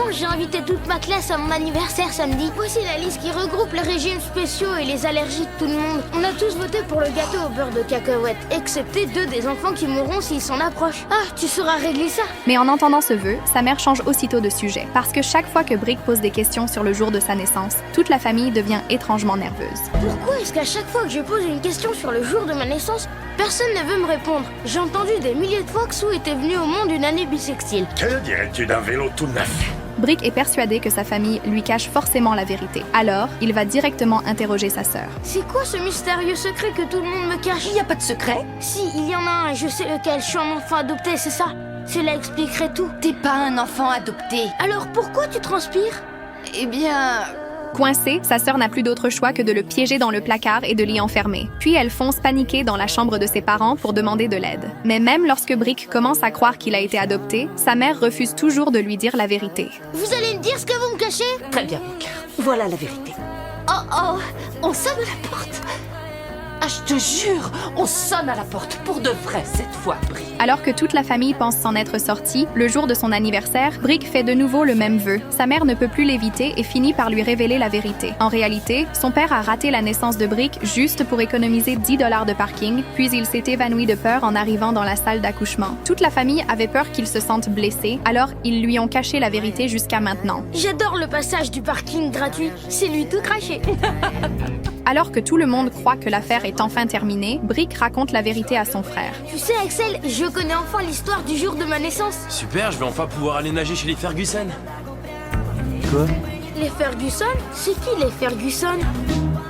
Maman, j'ai invité toute ma classe à mon anniversaire samedi. Voici la liste qui regroupe les régimes spéciaux et les allergies de tout le monde. On a tous voté pour le gâteau au beurre de cacahuète, excepté 2 des enfants qui mourront s'ils s'en approchent. Ah, tu sauras régler ça. Mais en entendant ce vœu, sa mère change aussitôt de sujet. Parce que chaque fois que Brick pose des questions sur le jour de sa naissance, toute la famille devient étrangement nerveuse. Pourquoi est-ce qu'à chaque fois que je pose une question sur le jour de ma naissance, personne ne veut me répondre? J'ai entendu des milliers de fois que Sue était venue au monde une année bissextile. Que dirais-tu d'un vélo tout neuf? Brick est persuadé que sa famille lui cache forcément la vérité. Alors, il va directement interroger sa sœur. C'est quoi ce mystérieux secret que tout le monde me cache? Il n'y a pas de secret. Si, il y en a un et je sais lequel. Je suis un enfant adopté, c'est ça? Cela expliquerait tout. T'es pas un enfant adopté. Alors pourquoi tu transpires? Eh bien... Coincée, sa sœur n'a plus d'autre choix que de le piéger dans le placard et de l'y enfermer. Puis elle fonce paniquée dans la chambre de ses parents pour demander de l'aide. Mais même lorsque Brick commence à croire qu'il a été adopté, sa mère refuse toujours de lui dire la vérité. Vous allez me dire ce que vous me cachez? Très bien, Brick. Voilà la vérité. Oh, on sonne à la porte. Ah, je te jure, on sonne à la porte pour de vrai cette fois, Brick. Alors que toute la famille pense s'en être sortie, le jour de son anniversaire, Brick fait de nouveau le même vœu. Sa mère ne peut plus l'éviter et finit par lui révéler la vérité. En réalité, son père a raté la naissance de Brick juste pour économiser 10 $ de parking, puis il s'est évanoui de peur en arrivant dans la salle d'accouchement. Toute la famille avait peur qu'il se sente blessé, alors ils lui ont caché la vérité jusqu'à maintenant. J'adore le passage du parking gratuit. C'est lui tout craché. Alors que tout le monde croit que l'affaire est enfin terminée, Brick raconte la vérité à son frère. Tu sais, Axel, je connais enfin l'histoire du jour de ma naissance. Super, je vais enfin pouvoir aller nager chez les Ferguson. Quoi? Les Ferguson? C'est qui les Ferguson?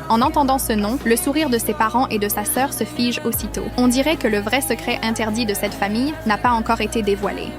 En entendant ce nom, le sourire de ses parents et de sa sœur se fige aussitôt. On dirait que le vrai secret interdit de cette famille n'a pas encore été dévoilé.